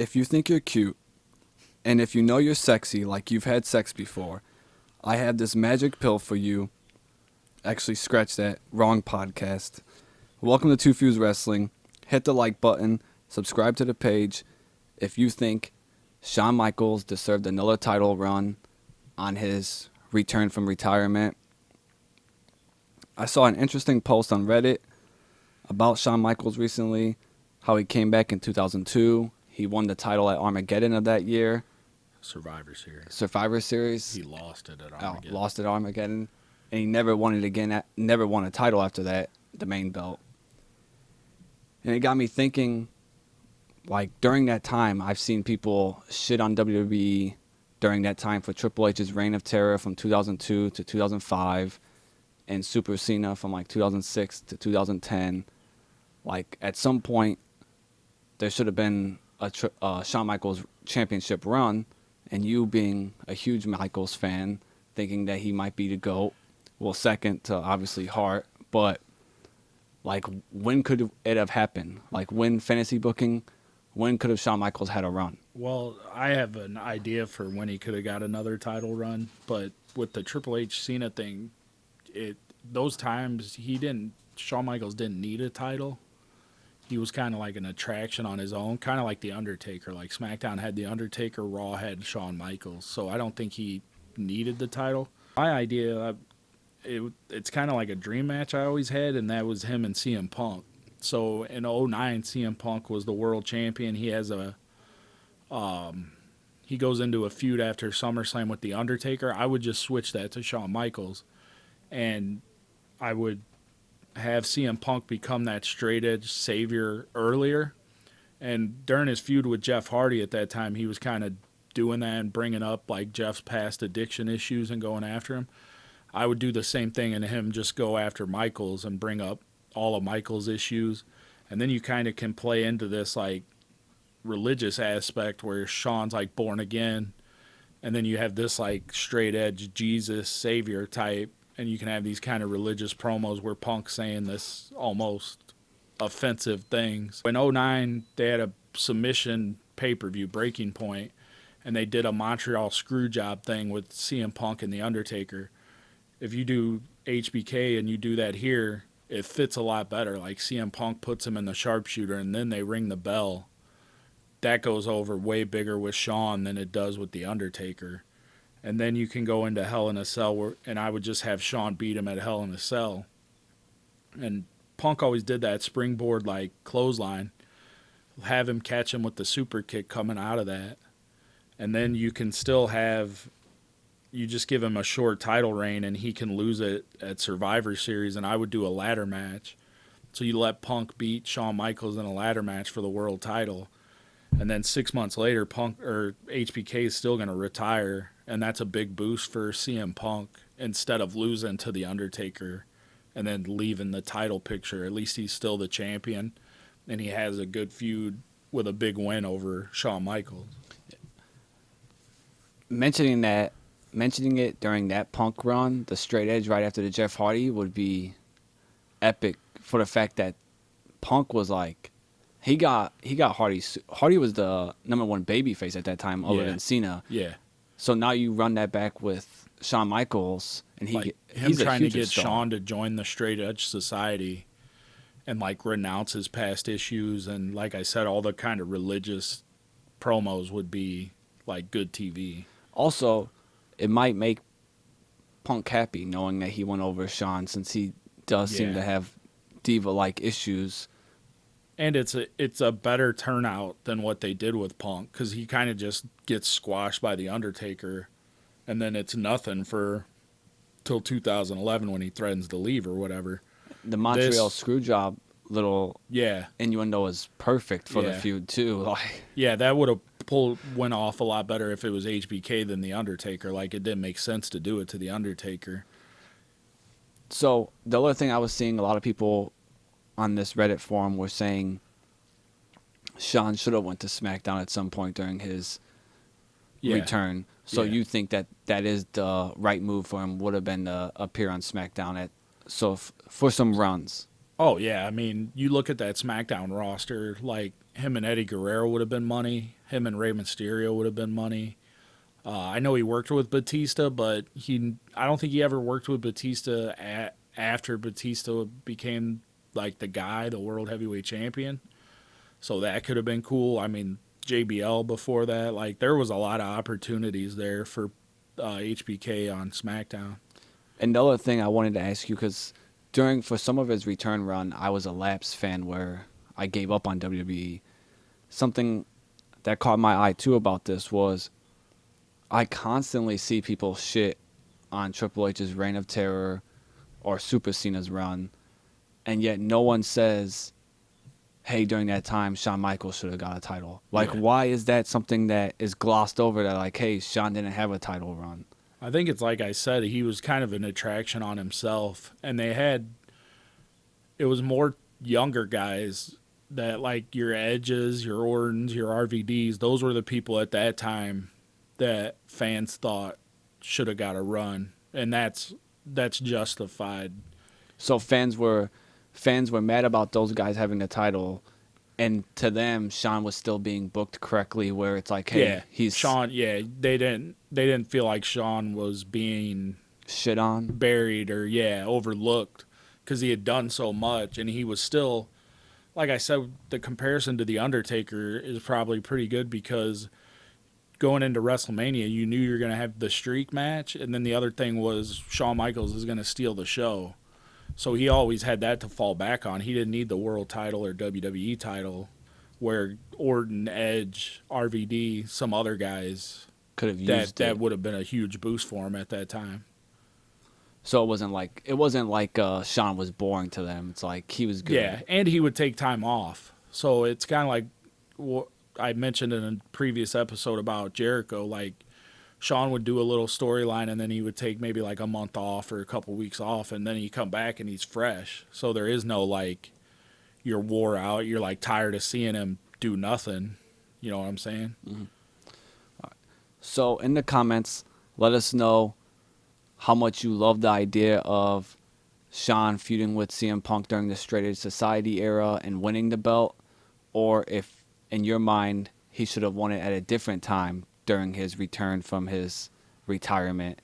If you think you're cute, and if you know you're sexy like you've had sex before, I have this magic pill for you. Actually, scratch that. Wrong podcast. Welcome to Two Fuse Wrestling. Hit the like button. Subscribe to the page. If you think Shawn Michaels deserved another title run on his return from retirement. I saw an interesting post on Reddit about Shawn Michaels recently, how he came back in 2002. He won the title at Armageddon of that year. Survivor Series. He lost it at Armageddon. Lost at Armageddon. And he never won it again. Never won a title after that, the main belt. And it got me thinking, like, during that time, I've seen people shit on WWE during that time for Triple H's Reign of Terror from 2002 to 2005 and Super Cena from, like, 2006 to 2010. Like, at some point, there should have been a Shawn Michaels championship run, and you being a huge Michaels fan, thinking that he might be the GOAT, well, second to, obviously, Hart, but, like, when could it have happened? Like, when fantasy booking, when could have Shawn Michaels had a run? Well, I have an idea for when he could have got another title run, but with the Triple H Cena thing, those times Shawn Michaels didn't need a title. He was kind of like an attraction on his own, kind of like The Undertaker. Like SmackDown had The Undertaker, Raw had Shawn Michaels, so I don't think he needed the title. My idea, it's kind of like a dream match I always had, and that was him and CM Punk. So in '09, CM Punk was the world champion. He has he goes into a feud after SummerSlam with The Undertaker. I would just switch that to Shawn Michaels, and I would have CM Punk become that straight edge savior earlier. And during his feud with Jeff Hardy at that time, he was kind of doing that and bringing up like Jeff's past addiction issues and going after him. I would do the same thing and him just go after Michaels and bring up all of Michaels' issues. And then you kind of can play into this like religious aspect where Shawn's like born again. And then you have this like straight edge Jesus savior type. And you can have these kind of religious promos where Punk's saying this almost offensive things. In '09, they had a submission pay-per-view, Breaking Point, and they did a Montreal Screwjob thing with CM Punk and The Undertaker. If you do HBK and you do that here, it fits a lot better. Like CM Punk puts him in the sharpshooter and then they ring the bell. That goes over way bigger with Shawn than it does with The Undertaker. And then you can go into Hell in a Cell, and I would just have Shawn beat him at Hell in a Cell. And Punk always did that springboard like clothesline. Have him catch him with the super kick coming out of that. And then you can still you just give him a short title reign and he can lose it at Survivor Series, and I would do a ladder match. So you let Punk beat Shawn Michaels in a ladder match for the world title. And then 6 months later, Punk or HBK is still going to retire, and that's a big boost for CM Punk instead of losing to The Undertaker and then leaving the title picture. At least he's still the champion, and he has a good feud with a big win over Shawn Michaels. Mentioning it during that Punk run, the straight edge right after the Jeff Hardy would be epic for the fact that Punk was like, he got Hardy. Hardy was the number one babyface at that time, other than Cena. Yeah. So now you run that back with Shawn Michaels, and he's trying to get star. Shawn to join the Straight Edge Society and like renounce his past issues, and like I said, all the kind of religious promos would be like good TV. Also, it might make Punk happy knowing that he went over Shawn, since he does seem to have diva-like issues. And it's a better turnout than what they did with Punk, because he kind of just gets squashed by The Undertaker, and then it's nothing till 2011 when he threatens to leave or whatever. The Montreal Screwjob little innuendo is perfect for the feud too. Yeah, that would have went off a lot better if it was HBK than The Undertaker. Like, it didn't make sense to do it to The Undertaker. So the other thing I was seeing, a lot of people on this Reddit forum were saying Shawn should have went to SmackDown at some point during his return. So you think that is the right move for him, would have been to appear on SmackDown for some runs? Oh, yeah. I mean, you look at that SmackDown roster, like him and Eddie Guerrero would have been money. Him and Rey Mysterio would have been money. I know he worked with Batista, but I don't think he ever worked with Batista after Batista became like the guy, the world heavyweight champion. So that could have been cool. I mean, JBL before that, like there was a lot of opportunities there for HBK on SmackDown. Another thing I wanted to ask you, because for some of his return run, I was a lapsed fan where I gave up on WWE. Something that caught my eye too about this was I constantly see people shit on Triple H's Reign of Terror or Super Cena's run, and yet no one says, hey, during that time, Shawn Michaels should have got a title. Like, Yeah. why is that something that is glossed over, that like, hey, Shawn didn't have a title run? I think it's like I said, he was kind of an attraction on himself, and it was more younger guys that like your Edges, your Ortons, your RVDs. Those were the people at that time that fans thought should have got a run, and that's justified. So fans were mad about those guys having the title, and to them, Shawn was still being booked correctly. Where it's like, hey, Yeah, he's Shawn. Yeah, they didn't feel like Shawn was being shit on. buried or overlooked because he had done so much, and he was still, like I said, the comparison to the Undertaker is probably pretty good because going into WrestleMania, you knew you were going to have the streak match, and then the other thing was Shawn Michaels is going to steal the show. So he always had that to fall back on. He didn't need the world title or WWE title, where Orton, Edge, RVD, some other guys Could have that used it. would have been a huge boost for him at that time. So it wasn't like Shawn was boring to them. It's like he was good. Yeah, and he would take time off. So it's kind of like what I mentioned in a previous episode about Jericho. Like Shawn would do a little storyline, and then he would take maybe like a month off or a couple weeks off, and then he come back and he's fresh. So there is no like you're wore out. You're like tired of seeing him do nothing. You know what I'm saying? So in the comments, let us know how much you love the idea of Shawn feuding with CM Punk during the Straight Edge Society era and winning the belt, or if in your mind he should have won it at a different time during his return from his retirement